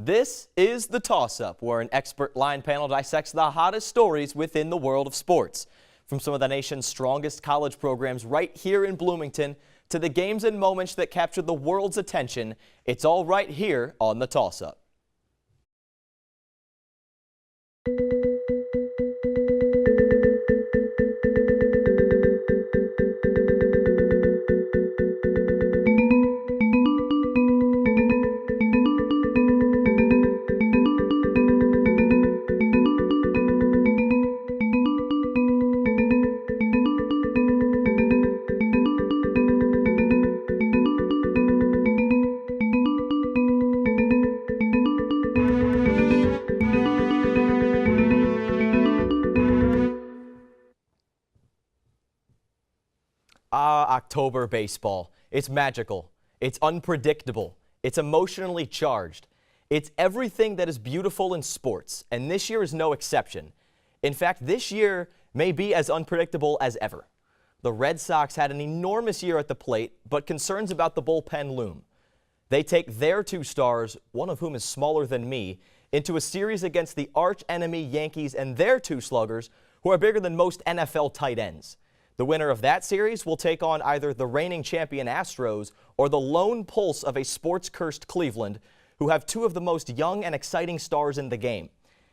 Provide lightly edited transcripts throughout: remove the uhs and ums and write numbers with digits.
This is The Toss-Up, where an expert line panel dissects the hottest stories within the world of sports. From some of the nation's strongest college programs right here in Bloomington to the games and moments that captured the world's attention, it's all right here on The Toss-Up. October baseball. It's magical. It's unpredictable. It's emotionally charged. It's everything that is beautiful in sports, and this year is no exception. In fact, this year may be as unpredictable as ever. The Red Sox had an enormous year at the plate, but concerns about the bullpen loom. They take their two stars, one of whom is smaller than me, into a series against the arch-enemy Yankees and their two sluggers, who are bigger than most NFL tight ends. The winner of that series will take on either the reigning champion Astros or the lone pulse of a sports-cursed Cleveland, who have two of the most young and exciting stars in the game.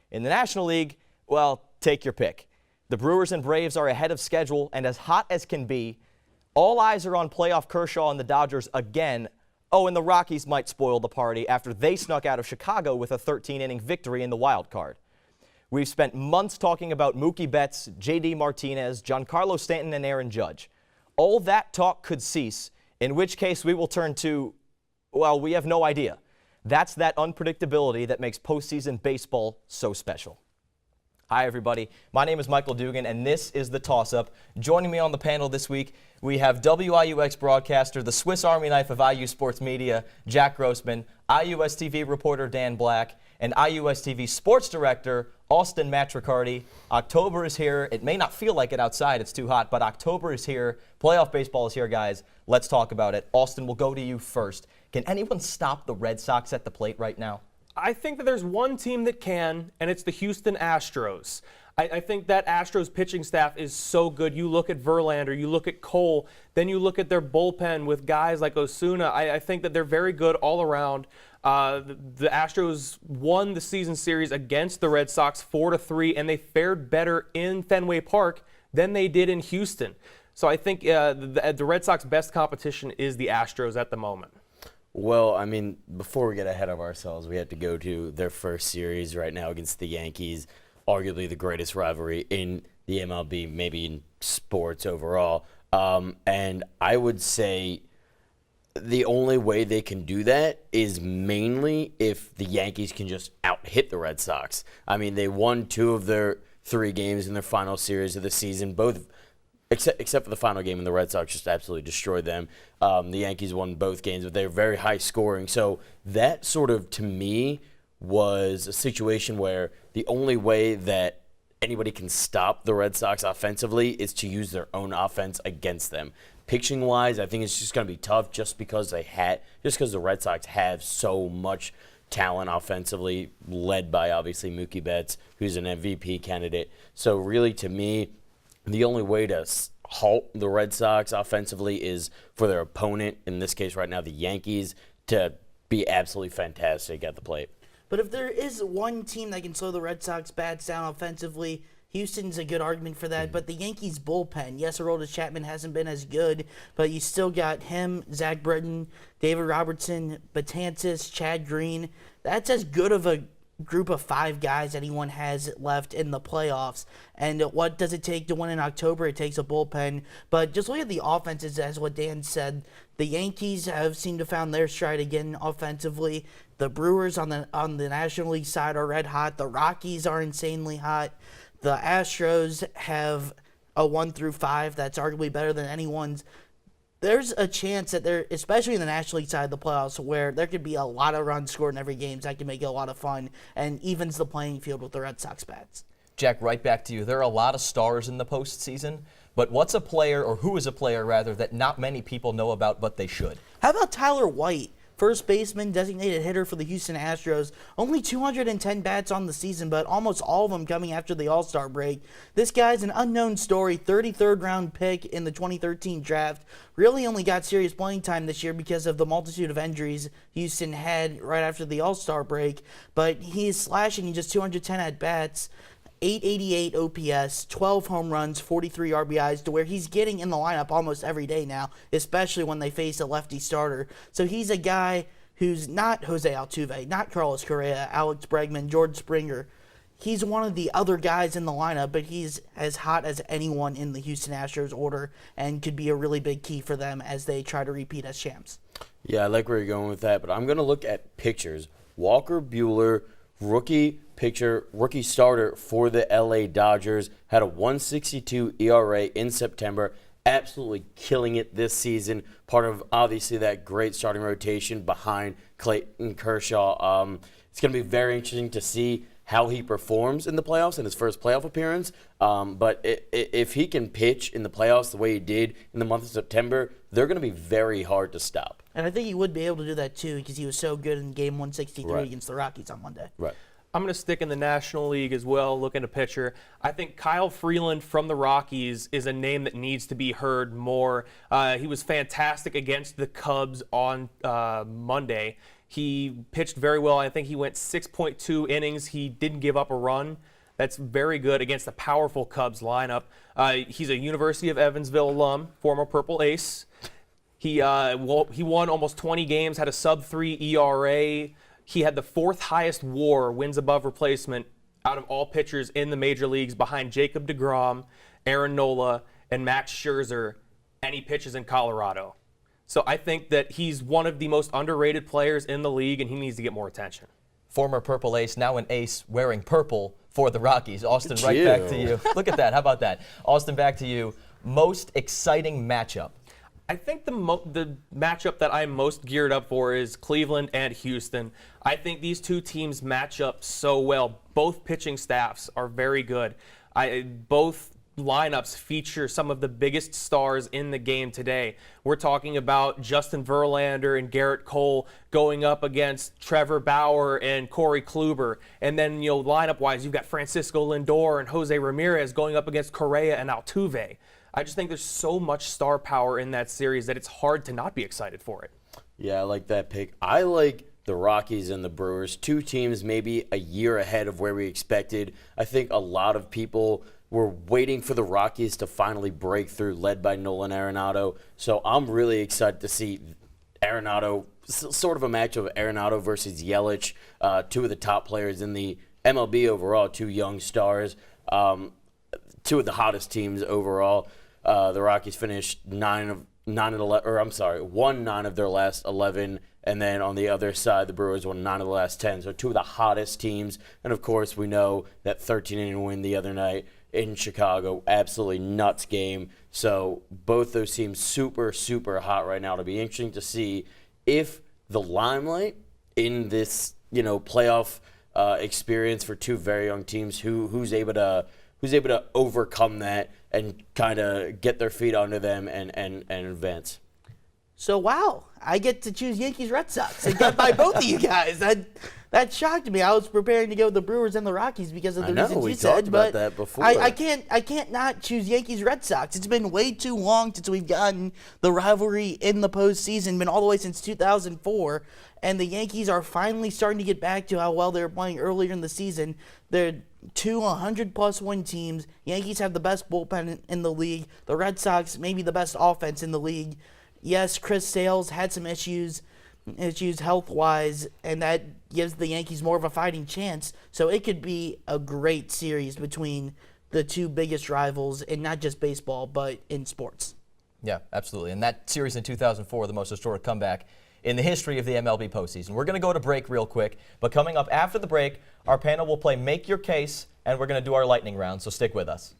In the National League, well, take your pick. The Brewers and Braves are ahead of schedule and as hot as can be. All eyes are on playoff Kershaw and the Dodgers again. Oh, and the Rockies might spoil the party after they snuck out of Chicago with a 13-inning victory in the wild card. We've spent months talking about Mookie Betts, J.D. Martinez, Giancarlo Stanton, and Aaron Judge. All that talk could cease, in which case we will turn to, well, we have no idea. That's that unpredictability that makes postseason baseball so special. Hi, everybody. My name is Michael Dugan, and this is The Toss-Up. Joining me on the panel this week, we have WIUX broadcaster, the Swiss Army knife of IU Sports Media, Jack Grossman, IUS TV reporter Dan Black, and IUS TV sports director, Auston Matricardi. October is here. It may not feel like it outside. It's too hot, but October is here. Playoff baseball is here, guys. Let's talk about it. Auston, we'll go to you first. Can anyone stop the Red Sox at the plate right now? I think that there's one team that can, and it's the Houston Astros. I think that Astros pitching staff is so good. You look at Verlander, you look at Cole, then you look at their bullpen with guys like Osuna. I think that they're very good all around. The Astros won the season series against the Red Sox 4-3, and they fared better in Fenway Park than they did in Houston. So I think the Red Sox best competition is the Astros at the moment. Well, I mean, before we get ahead of ourselves, we have to go to their first series right now against the Yankees, arguably the greatest rivalry in the MLB, maybe in sports overall. And I would say the only way they can do that is mainly if the Yankees can just out-hit the Red Sox. I mean, they won 2 of their 3 games in their final series of the season, both except for the final game, and the Red Sox just absolutely destroyed them. The Yankees won both games, but they were very high scoring. So that sort of, to me, was a situation where the only way that anybody can stop the Red Sox offensively is to use their own offense against them. Pitching-wise, I think it's just going to be tough just because the Red Sox have so much talent offensively, led by, obviously, Mookie Betts, who's an MVP candidate. So really, to me, the only way to halt the Red Sox offensively is for their opponent, in this case right now the Yankees, to be absolutely fantastic at the plate. But if there is one team that can slow the Red Sox bats down offensively, Houston's a good argument for that. But the Yankees' bullpen, yes, Aroldis Chapman hasn't been as good, but you still got him, Zach Britton, David Robertson, Betances, Chad Green. That's as good of a group of 5 guys anyone has left in the playoffs. And what does it take to win in October? It takes a bullpen. But just look at the offenses, as what Dan said. The Yankees have seemed to found their stride again offensively. The Brewers on the National League side are red hot. The Rockies are insanely hot. The Astros have a 1-5 that's arguably better than anyone's. There's a chance that there, especially in the National League side of the playoffs, where there could be a lot of runs scored in every game. That can make it a lot of fun and evens the playing field with the Red Sox bats. Jack, right back to you. There are a lot of stars in the postseason, but what's a player, or who is a player rather, that not many people know about but they should? How about Tyler White? first baseman, designated hitter for the Houston Astros. Only 210 bats on the season, but almost all of them coming after the All-Star break. This guy's an unknown story, 33rd round pick in the 2013 draft. Really only got serious playing time this year because of the multitude of injuries Houston had right after the All-Star break. But he's slashing in just 210 at-bats. 888 OPS, 12 home runs, 43 RBIs, to where he's getting in the lineup almost every day now, especially when they face a lefty starter. So he's a guy who's not Jose Altuve, not Carlos Correa, Alex Bregman, George Springer. He's one of the other guys in the lineup, but he's as hot as anyone in the Houston Astros order and could be a really big key for them as they try to repeat as champs. Yeah, I like where you're going with that, but I'm going to look at pictures. Walker Buehler, rookie starter for the LA Dodgers, had a 1.62 ERA in September, absolutely killing it this season. Part of, obviously, that great starting rotation behind Clayton Kershaw. It's going to be very interesting to see how he performs in the playoffs in his first playoff appearance. But if he can pitch in the playoffs the way he did in the month of September, they're going to be very hard to stop. And I think he would be able to do that, too, because he was so good in Game 163 Right. against the Rockies on Monday. Right. I'm going to stick in the National League as well, looking at pitcher. I think Kyle Freeland from the Rockies is a name that needs to be heard more. He was fantastic against the Cubs on Monday. He pitched very well. I think he went 6.2 innings. He didn't give up a run. That's very good against a powerful Cubs lineup. He's a University of Evansville alum, former Purple Ace. He won almost 20 games, had a sub-3 ERA. He had the fourth highest WAR, wins above replacement, out of all pitchers in the major leagues, behind Jacob deGrom, Aaron Nola, and Max Scherzer, and he pitches in Colorado. So I think that he's one of the most underrated players in the league, and he needs to get more attention. Former Purple Ace, now an ace wearing purple for the Rockies. Austin, right back to you. Look at that. How about that? Austin, back to you. Most exciting matchup. I think the matchup that I'm most geared up for is Cleveland and Houston. I think these two teams match up so well. Both pitching staffs are very good. Both lineups feature some of the biggest stars in the game today. We're talking about Justin Verlander and Garrett Cole going up against Trevor Bauer and Corey Kluber. And then, lineup-wise, you've got Francisco Lindor and Jose Ramirez going up against Correa and Altuve. I just think there's so much star power in that series that it's hard to not be excited for it. Yeah, I like that pick. I like the Rockies and the Brewers, two teams maybe a year ahead of where we expected. I think a lot of people were waiting for the Rockies to finally break through, led by Nolan Arenado. So I'm really excited to see Arenado, sort of a match of Arenado versus Yelich, two of the top players in the MLB overall, two young stars, two of the hottest teams overall. The Rockies finished won 9 of their last 11, and then on the other side, the Brewers won 9 of the last 10. So two of the hottest teams, and of course, we know that 13-inning win the other night in Chicago, absolutely nuts game. So both those teams super, super hot right now. It'll be interesting to see if the limelight in this playoff experience for two very young teams, who's able to overcome that and kind of get their feet under them and advance. So, wow, I get to choose Yankees Red Sox and get by both of you guys. That shocked me. I was preparing to go with the Brewers and the Rockies because of the reasons you said. Talked about that before. I can't not choose Yankees Red Sox. It's been way too long since we've gotten the rivalry in the postseason. Been all the way since 2004, and the Yankees are finally starting to get back to how well they were playing earlier in the season. They're 2 100-plus win teams. Yankees have the best bullpen in the league. The Red Sox maybe the best offense in the league. Yes, Chris Sale had some issues health-wise, and that gives the Yankees more of a fighting chance. So it could be a great series between the two biggest rivals in not just baseball, but in sports. Yeah, absolutely. And that series in 2004, the most historic comeback in the history of the MLB postseason. We're going to go to break real quick, but coming up after the break, our panel will play Make Your Case, and we're going to do our lightning round, so stick with us.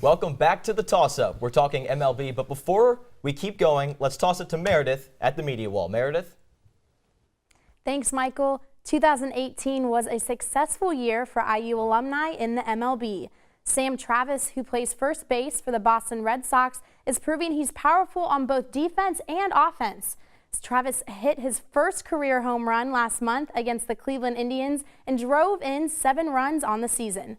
Welcome back to the toss-up. We're talking MLB, but before we keep going, let's toss it to Meredith at the media wall. Meredith? Thanks, Michael. 2018 was a successful year for IU alumni in the MLB. Sam Travis, who plays first base for the Boston Red Sox, is proving he's powerful on both defense and offense. Travis hit his first career home run last month against the Cleveland Indians and drove in 7 runs on the season.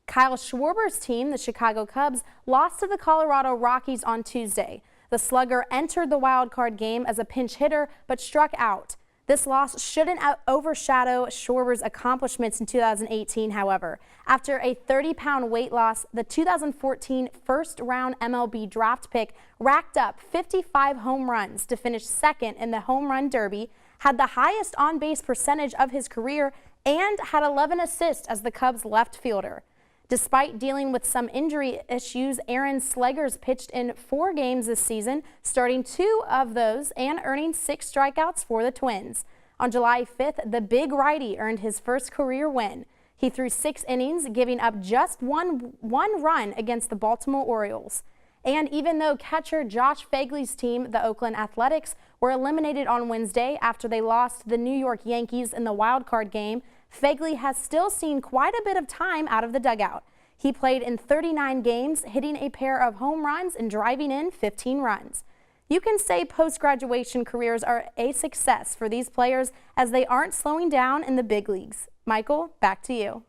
Kyle Schwarber's team, the Chicago Cubs, lost to the Colorado Rockies on Tuesday. The slugger entered the wild card game as a pinch hitter but struck out. This loss shouldn't overshadow Schwarber's accomplishments in 2018, however. After a 30-pound weight loss, the 2014 first-round MLB draft pick racked up 55 home runs to finish second in the home run derby, had the highest on-base percentage of his career, and had 11 assists as the Cubs' left fielder. Despite dealing with some injury issues, Aaron Slegers pitched in 4 games this season, starting 2 of those and earning 6 strikeouts for the Twins. On July 5th, the big righty earned his first career win. He threw 6 innings, giving up just one run against the Baltimore Orioles. And even though catcher Josh Phegley's team, the Oakland Athletics, were eliminated on Wednesday after they lost to the New York Yankees in the wild card game, Phegley has still seen quite a bit of time out of the dugout. He played in 39 games, hitting a pair of home runs and driving in 15 runs. You can say post-graduation careers are a success for these players as they aren't slowing down in the big leagues. Michael, back to you.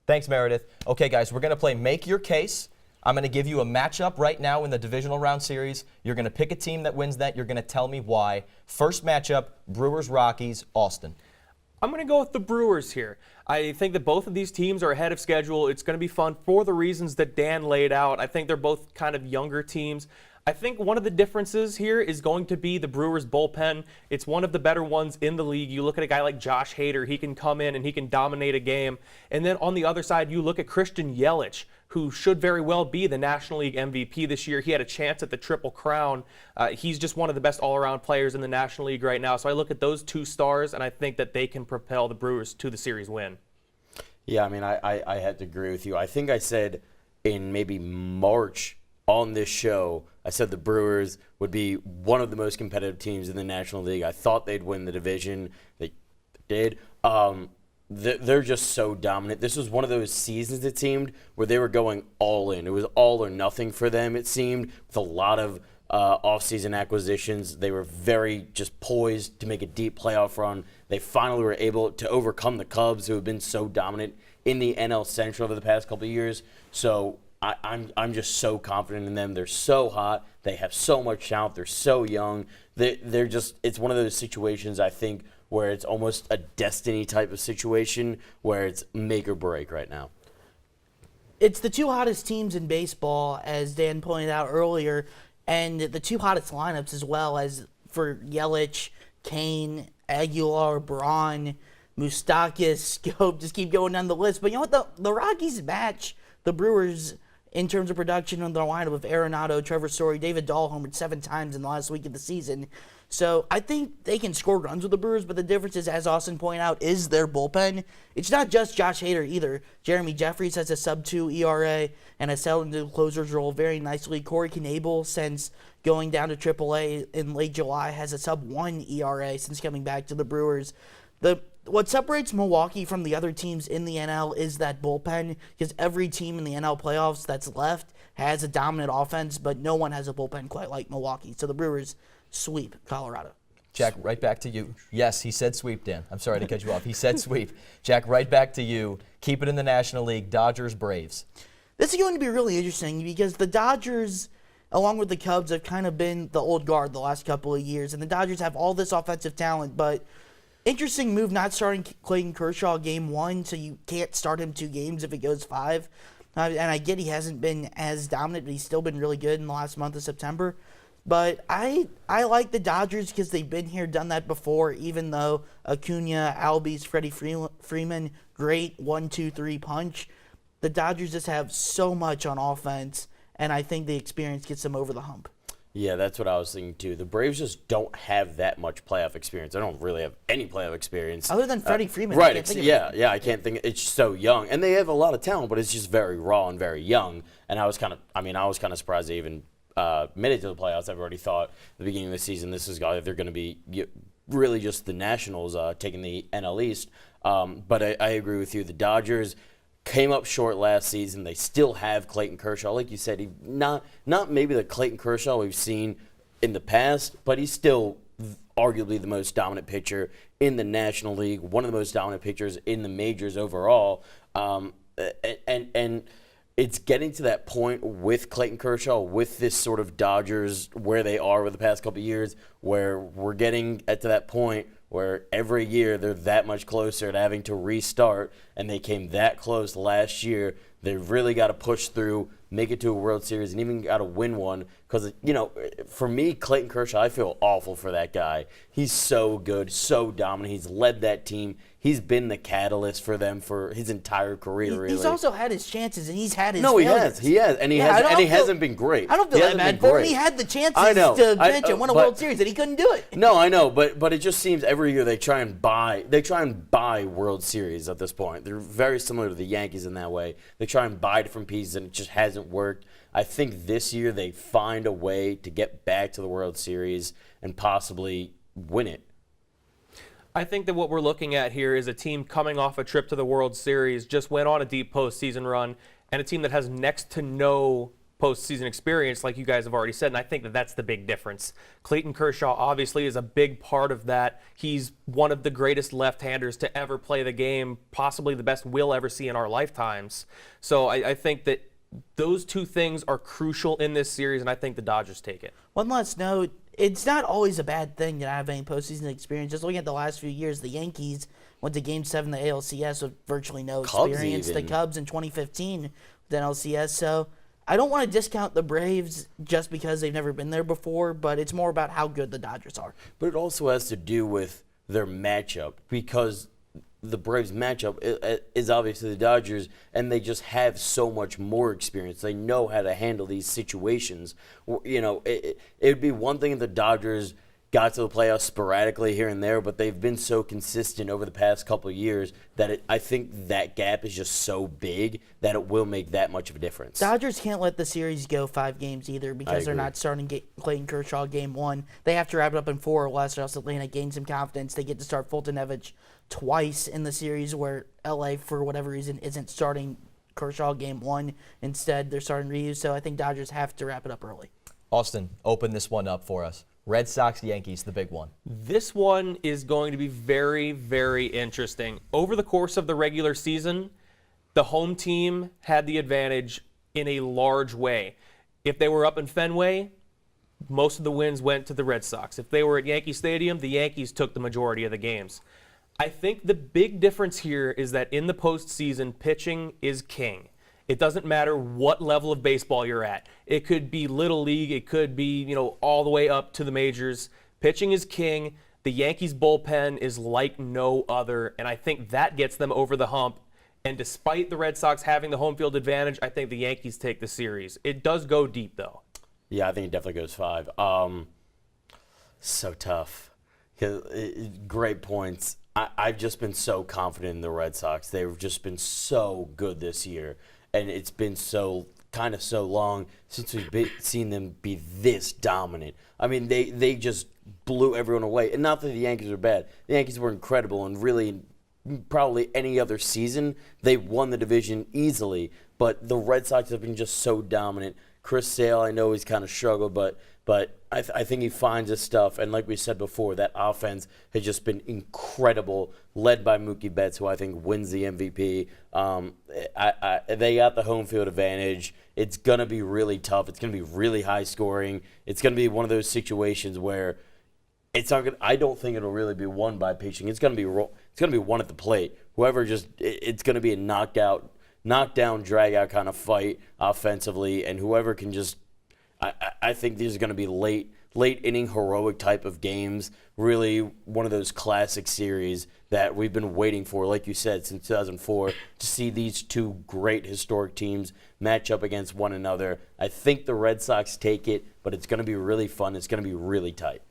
Thanks, Meredith. Okay, guys, we're going to play Make Your Case. I'm going to give you a matchup right now in the divisional round series. You're going to pick a team that wins that. You're going to tell me why. First matchup, Brewers-Rockies, Austin. I'm going to go with the Brewers here. I think that both of these teams are ahead of schedule. It's going to be fun for the reasons that Dan laid out. I think they're both kind of younger teams. I think one of the differences here is going to be the Brewers bullpen. It's one of the better ones in the league. You look at a guy like Josh Hader, he can come in and he can dominate a game. And then on the other side, you look at Christian Yelich, who should very well be the National League MVP this year. He had a chance at the Triple Crown. He's just one of the best all-around players in the National League right now. So I look at those 2 stars, and I think that they can propel the Brewers to the series win. Yeah, I mean, I had to agree with you. I think I said in maybe March on this show, I said the Brewers would be one of the most competitive teams in the National League. I thought they'd win the division. They did. They're just so dominant. This was one of those seasons, it seemed, where they were going all in. It was all or nothing for them, it seemed, with a lot of offseason acquisitions. They were very just poised to make a deep playoff run. They finally were able to overcome the Cubs, who have been so dominant in the NL Central over the past couple of years. So I'm just so confident in them. They're so hot. They have so much talent. They're so young. They're just, it's one of those situations, I think, where it's almost a destiny type of situation where it's make or break right now. It's the 2 hottest teams in baseball, as Dan pointed out earlier, and the 2 hottest lineups as well, as for Yelich, Kane, Aguilar, Braun, Moustakas, go, just keep going down the list. But you know what? The Rockies match the Brewers in terms of production on the lineup of Arenado, Trevor Story, David Dahl homered 7 times in the last week of the season. So I think they can score runs with the Brewers, but the difference is, as Austin pointed out, is their bullpen. It's not just Josh Hader either. Jeremy Jeffries has a sub-2 ERA and has settled into the closer's role very nicely. Corey Knebel, since going down to AAA in late July, has a sub-1 ERA since coming back to the Brewers. What separates Milwaukee from the other teams in the NL is that bullpen, because every team in the NL playoffs that's left has a dominant offense, but no one has a bullpen quite like Milwaukee. So the Brewers sweep Colorado. Jack, right back to you. Yes, he said sweep, Dan. I'm sorry to cut you off. He said sweep. Jack, right back to you. Keep it in the National League. Dodgers, Braves. This is going to be really interesting because the Dodgers, along with the Cubs, have kind of been the old guard the last couple of years. And the Dodgers have all this offensive talent, but interesting move not starting Clayton Kershaw game 1, so you can't start him 2 games if it goes 5. And I get he hasn't been as dominant, but he's still been really good in the last month of September. But I like the Dodgers because they've been here, done that before, even though Acuna, Albies, Freddie Freeman, great 1-2-3 punch. The Dodgers just have so much on offense, and I think the experience gets them over the hump. Yeah, that's what I was thinking too. The Braves just don't have that much playoff experience. They don't really have any playoff experience. Other than Freddie Freeman. Right, I can't think of yeah, it. yeah, I can't think. It's so young. And they have a lot of talent, but it's just very raw and very young. And I was kind of surprised they even made it to the playoffs. I've already thought at the beginning of the season this is they're going to be really just the Nationals taking the NL East. But I agree with you. The Dodgers came up short last season. They still have Clayton Kershaw. Like you said, not maybe the Clayton Kershaw we've seen in the past, but he's still arguably the most dominant pitcher in the National League, one of the most dominant pitchers in the majors overall. And it's getting to that point with Clayton Kershaw, with this sort of Dodgers where they are with the past couple of years, where we're getting to that point where every year they're that much closer to having to restart, and they came that close last year. They've really got to push through, make it to a World Series, and even got to win one. Because, for me, Clayton Kershaw, I feel awful for that guy. He's so good, so dominant. He's led that team. He's been the catalyst for them for his entire career, really. He's also had his chances, and he's had his No, he failures. has, and he hasn't been great. I don't feel that bad for him. He had the chances to pitch and win a World Series, and he couldn't do it. No, I know, but it just seems every year they try and buy World Series at this point. They're very similar to the Yankees in that way. They try and buy different pieces, and it just hasn't worked. I think this year they find a way to get back to the World Series and possibly win it. I think that what we're looking at here is a team coming off a trip to the World Series, just went on a deep postseason run, and a team that has next to no postseason experience, like you guys have already said, and I think that that's the big difference. Clayton Kershaw obviously is a big part of that. He's one of the greatest left-handers to ever play the game, possibly the best we'll ever see in our lifetimes. So I think that those two things are crucial in this series, and I think the Dodgers take it. One last note, it's not always a bad thing to have any postseason experience. Just looking at the last few years, the Yankees went to Game 7 of the ALCS with virtually no experience. The Cubs in 2015 with the NLCS. So I don't want to discount the Braves just because they've never been there before, but it's more about how good the Dodgers are. But it also has to do with their matchup, because the Braves matchup is obviously the Dodgers, and they just have so much more experience. They know how to handle these situations. It would be one thing if the Dodgers got to the playoffs sporadically here and there, but they've been so consistent over the past couple of years that I think that gap is just so big that it will make that much of a difference. Dodgers can't let the series go 5 games either because they're not starting Clayton Kershaw game 1. They have to wrap it up in 4 or less, or else Atlanta gains some confidence. They get to start Fultonevich twice in the series, where LA, for whatever reason, isn't starting Kershaw game 1. Instead, they're starting Ryu, so I think Dodgers have to wrap it up early. Austin, open this one up for us. Red Sox, Yankees, the big one. This one is going to be very, very interesting. Over the course of the regular season, the home team had the advantage in a large way. If they were up in Fenway, most of the wins went to the Red Sox. If they were at Yankee Stadium, the Yankees took the majority of the games. I think the big difference here is that in the postseason, pitching is king. It doesn't matter what level of baseball you're at. It could be Little League. It could be, all the way up to the majors. Pitching is king. The Yankees bullpen is like no other, and I think that gets them over the hump. And despite the Red Sox having the home field advantage, I think the Yankees take the series. It does go deep, though. Yeah, I think it definitely goes 5. So tough. Great points. I've just been so confident in the Red Sox. They've just been so good this year. And it's been so long since we've seen them be this dominant. I mean, they just blew everyone away. And not that the Yankees are bad. The Yankees were incredible, and really probably any other season, they won the division easily. But the Red Sox have been just so dominant. Chris Sale, I know he's kind of struggled, but I think he finds his stuff. And like we said before, that offense has just been incredible, led by Mookie Betts, who I think wins the MVP. They got the home field advantage. It's going to be really tough. It's going to be really high scoring. It's going to be one of those situations where it's not going. I don't think it'll really be won by pitching. It's going to be won at the plate. It's going to be a knockdown, drag-out kind of fight offensively, and whoever can just. I think these are going to be late inning heroic type of games. Really, one of those classic series that we've been waiting for, like you said, since 2004, to see these two great historic teams match up against one another. I think the Red Sox take it, but it's going to be really fun. It's going to be really tight.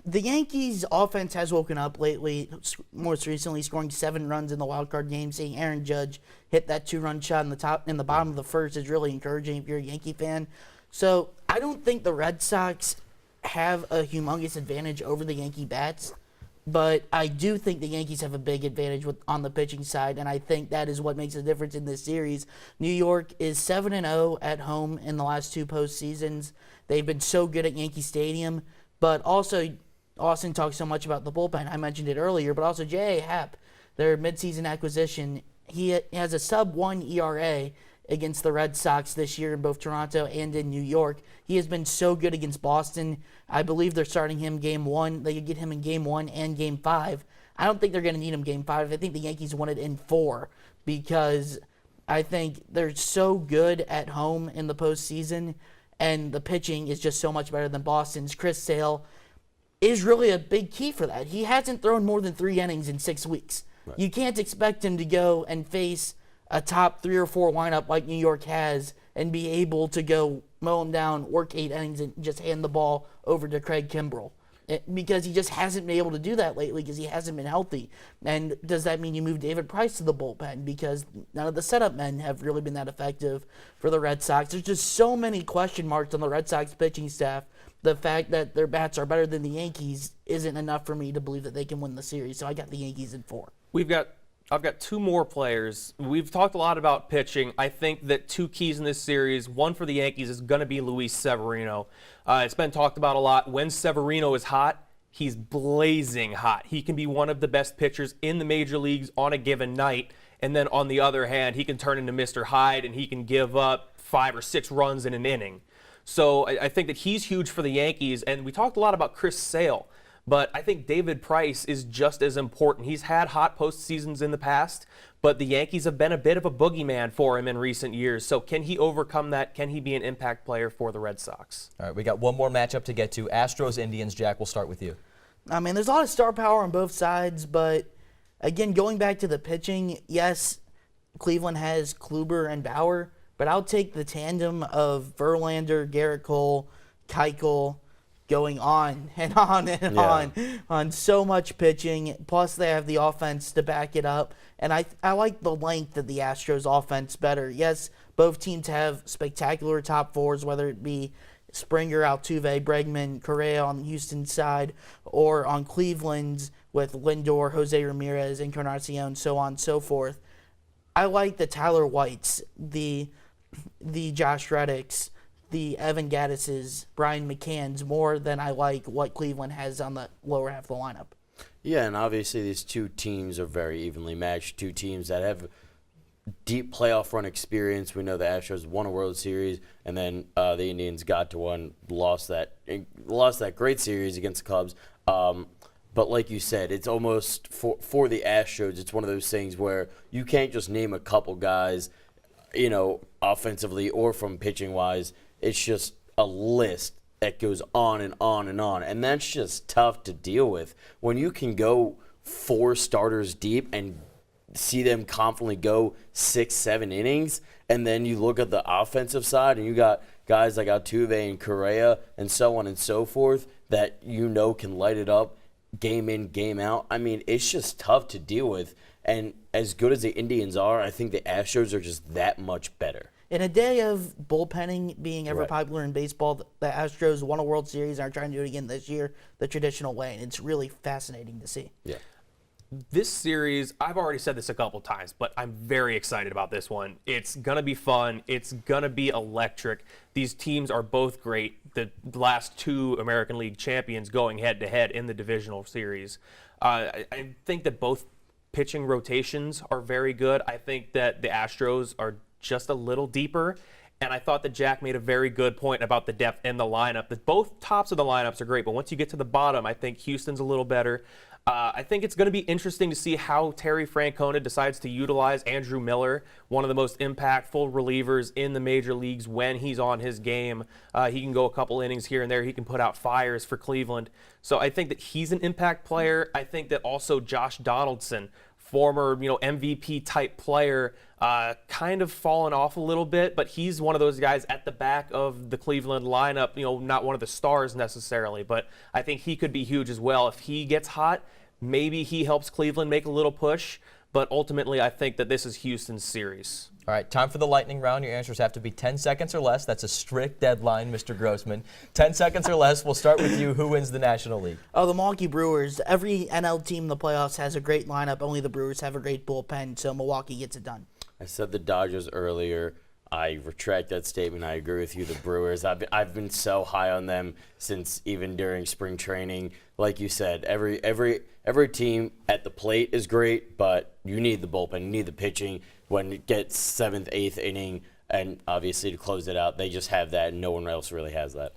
The Yankees' offense has woken up lately, most recently scoring 7 runs in the wild card game. Seeing Aaron Judge hit that 2-run shot in the bottom of the first is really encouraging if you're a Yankee fan. So I don't think the Red Sox have a humongous advantage over the Yankee bats, but I do think the Yankees have a big advantage on the pitching side, and I think that is what makes a difference in this series. New York is 7-0 at home in the last 2 postseasons. They've been so good at Yankee Stadium, but also Austin talks so much about the bullpen. I mentioned it earlier, but also J.A. Happ, their midseason acquisition, he has a sub-1 ERA against the Red Sox this year in both Toronto and in New York. He has been so good against Boston. I believe they're starting him game 1. They could get him in game 1 and game 5. I don't think they're going to need him game 5. I think the Yankees won it in 4 because I think they're so good at home in the postseason, and the pitching is just so much better than Boston's. Chris Sale is really a big key for that. He hasn't thrown more than 3 innings in 6 weeks. Right. You can't expect him to go and face a top 3 or 4 lineup like New York has and be able to go mow him down, work 8 innings, and just hand the ball over to Craig Kimbrell. Because he just hasn't been able to do that lately because he hasn't been healthy. And does that mean you move David Price to the bullpen? Because none of the setup men have really been that effective for the Red Sox. There's just so many question marks on the Red Sox pitching staff. The fact that their bats are better than the Yankees isn't enough for me to believe that they can win the series. So I got the Yankees in 4. I've got 2 more players. We've talked a lot about pitching. I think that 2 keys in this series, one for the Yankees is going to be Luis Severino. It's been talked about a lot. When Severino is hot, he's blazing hot. He can be one of the best pitchers in the major leagues on a given night. And then on the other hand, he can turn into Mr. Hyde and he can give up 5 or 6 runs in an inning. So I think that he's huge for the Yankees. And we talked a lot about Chris Sale, but I think David Price is just as important. He's had hot postseasons in the past, but the Yankees have been a bit of a boogeyman for him in recent years. So can he overcome that? Can he be an impact player for the Red Sox? All right, we got one more matchup to get to. Astros, Indians. Jack, we'll start with you. I mean, there's a lot of star power on both sides, but again, going back to the pitching, yes, Cleveland has Kluber and Bauer, but I'll take the tandem of Verlander, Garrett Cole, Keuchel, going on and on and on so much pitching. Plus, they have the offense to back it up. And I like the length of the Astros offense better. Yes, both teams have spectacular top 4s, whether it be Springer, Altuve, Bregman, Correa on Houston's side, or on Cleveland's with Lindor, Jose Ramirez, Encarnacion, so on and so forth. I like the Tyler Whites, the Josh Reddicks, the Evan Gattises, Brian McCanns more than I like what Cleveland has on the lower half of the lineup. Yeah, and obviously these 2 teams are very evenly matched. 2 teams that have deep playoff run experience. We know the Astros won a World Series, and then the Indians got to one, lost that great series against the Cubs. But like you said, it's almost for the Astros, it's one of those things where you can't just name a couple guys, offensively or from pitching wise. It's just a list that goes on and on and on. And that's just tough to deal with. When you can go 4 starters deep and see them confidently go 6-7 innings, and then you look at the offensive side and you got guys like Altuve and Correa and so on and so forth that can light it up game in, game out. I mean, it's just tough to deal with. And as good as the Indians are, I think the Astros are just that much better. In a day of bullpenning being ever popular in baseball, the Astros won a World Series and are trying to do it again this year the traditional way, and it's really fascinating to see. Yeah. This series, I've already said this a couple times, but I'm very excited about this one. It's going to be fun. It's going to be electric. These teams are both great. The last 2 American League champions going head-to-head in the divisional series. I think that both pitching rotations are very good. I think that the Astros are just a little deeper, and I thought that Jack made a very good point about the depth in the lineup. That both tops of the lineups are great, but once you get to the bottom, I think Houston's a little better. I think it's going to be interesting to see how Terry Francona decides to utilize Andrew Miller, one of the most impactful relievers in the major leagues when he's on his game. He can go a couple innings here and there. He can put out fires for Cleveland. So I think that he's an impact player. I think that also Josh Donaldson former, MVP type player, kind of fallen off a little bit, but he's one of those guys at the back of the Cleveland lineup, not one of the stars necessarily, but I think he could be huge as well. If he gets hot, maybe he helps Cleveland make a little push, but ultimately I think that this is Houston's series. All right, time for the lightning round. Your answers have to be 10 seconds or less. That's a strict deadline, Mr. Grossman. 10 seconds or less. We'll start with you. Who wins the National League? Oh, the Milwaukee Brewers. Every NL team in the playoffs has a great lineup. Only the Brewers have a great bullpen, so Milwaukee gets it done. I said the Dodgers earlier. I retract that statement. I agree with you. The Brewers. I've been so high on them since even during spring training. Like you said, every team at the plate is great, but you need the bullpen. You need the pitching. When it gets 7th, 8th inning, and obviously to close it out, they just have that, and no one else really has that.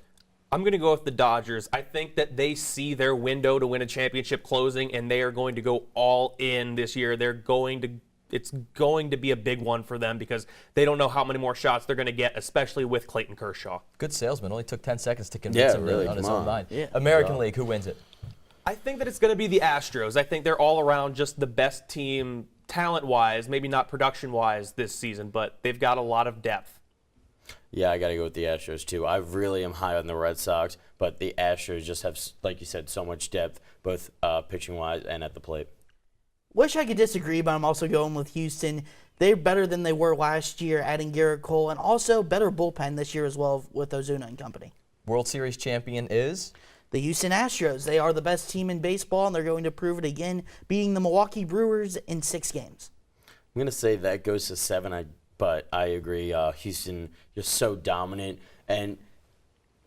I'm going to go with the Dodgers. I think that they see their window to win a championship closing, and they are going to go all in this year. It's going to be a big one for them because they don't know how many more shots they're going to get, especially with Clayton Kershaw. Good salesman. Only took 10 seconds to convince him really, on his come own on. mind. Yeah. American League, who wins it? I think that it's going to be the Astros. I think they're all around just the best team talent-wise, maybe not production-wise this season, but they've got a lot of depth. Yeah, I got to go with the Astros, too. I really am high on the Red Sox, but the Astros just have, like you said, so much depth, both pitching-wise and at the plate. Wish I could disagree, but I'm also going with Houston. They're better than they were last year, adding Garrett Cole, and also better bullpen this year as well with Ozuna and company. World Series champion is? The Houston Astros. They are the best team in baseball, and they're going to prove it again, beating the Milwaukee Brewers in 6 games. I'm going to say that goes to 7, but I agree. Houston just so dominant. And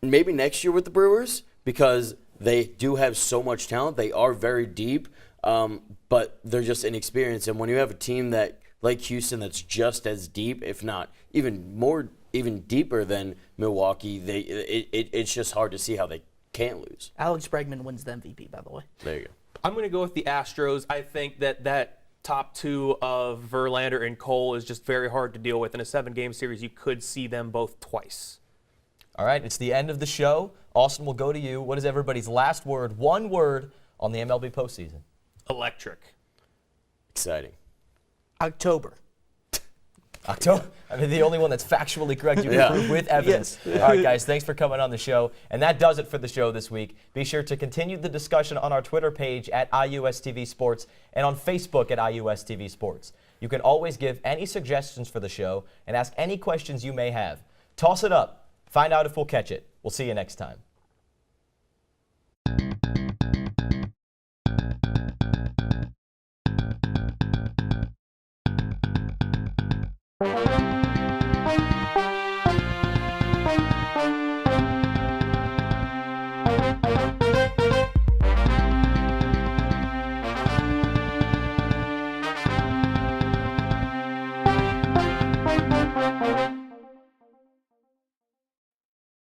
maybe next year with the Brewers, because they do have so much talent. They are very deep, but they're just inexperienced. And when you have a team that, like Houston, that's just as deep, if not even deeper than Milwaukee, it's just hard to see how they can't lose. Alex Bregman wins the MVP, by the way. There you go. I'm going to go with the Astros. I think that top 2 of Verlander and Cole is just very hard to deal with. In a 7-game series, you could see them both twice. All right, it's the end of the show. Austin, we'll go to you. What is everybody's last word, one word, on the MLB postseason? Electric. Exciting. October. October. I mean, the only one that's factually correct you can prove with evidence. Yes. All right, guys, thanks for coming on the show. And that does it for the show this week. Be sure to continue the discussion on our Twitter page at IUSTV Sports and on Facebook at IUSTV Sports. You can always give any suggestions for the show and ask any questions you may have. Toss it up. Find out if we'll catch it. We'll see you next time.